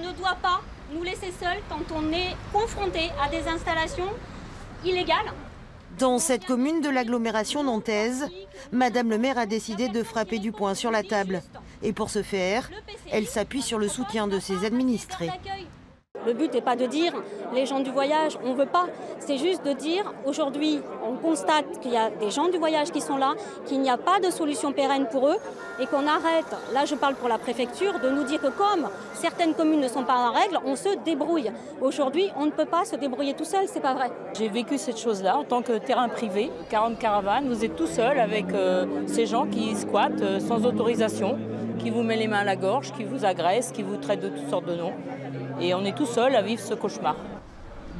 ne doit pas nous laisser seuls quand on est confronté à des installations illégales. Dans cette commune de l'agglomération nantaise, Madame le maire a décidé de frapper du poing sur la table. Et pour ce faire, elle s'appuie sur le soutien de ses administrés. Le but n'est pas de dire les gens du voyage, on ne veut pas. C'est juste de dire aujourd'hui, on constate qu'il y a des gens du voyage qui sont là, qu'il n'y a pas de solution pérenne pour eux et qu'on arrête, là je parle pour la préfecture, de nous dire que comme certaines communes ne sont pas en règle, on se débrouille. Aujourd'hui, on ne peut pas se débrouiller tout seul, c'est pas vrai. J'ai vécu cette chose-là en tant que terrain privé, 40 caravanes. Vous êtes tout seul avec ces gens qui squattent sans autorisation, qui vous mettent les mains à la gorge, qui vous agressent, qui vous traitent de toutes sortes de noms. Et on est tout seul à vivre ce cauchemar.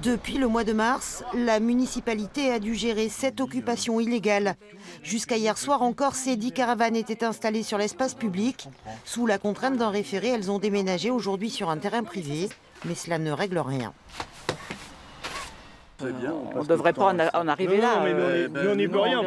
Depuis le mois de mars, la municipalité a dû gérer 7 occupations illégales. Jusqu'à hier soir encore, ces 10 caravanes étaient installées sur l'espace public. Sous la contrainte d'un référé, elles ont déménagé aujourd'hui sur un terrain privé. Mais cela ne règle rien. On ne devrait pas en arriver là. Mais on n'y peut rien.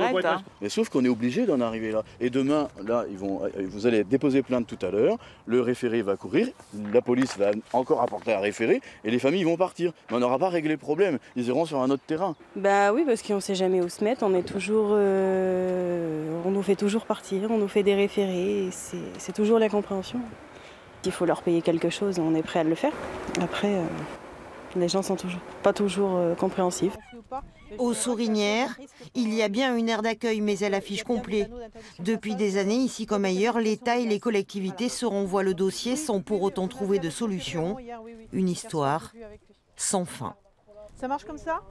Mais sauf qu'on est obligé d'en arriver là. Et demain, là, vous allez déposer plainte tout à l'heure, le référé va courir, la police va encore apporter un référé et les familles vont partir. Mais on n'aura pas réglé le problème, ils iront sur un autre terrain. Bah oui, parce qu'on ne sait jamais où se mettre, on est toujours, on nous fait toujours partir, on nous fait des référés, c'est toujours l'incompréhension. Il faut leur payer quelque chose, on est prêt à le faire. Après, les gens sont pas toujours compréhensifs. Aux Sourinières, il y a bien une aire d'accueil, mais elle affiche complet. Depuis des années, ici comme ailleurs, l'État et les collectivités se renvoient le dossier sans pour autant trouver de solution. Une histoire sans fin. Ça marche comme ça ?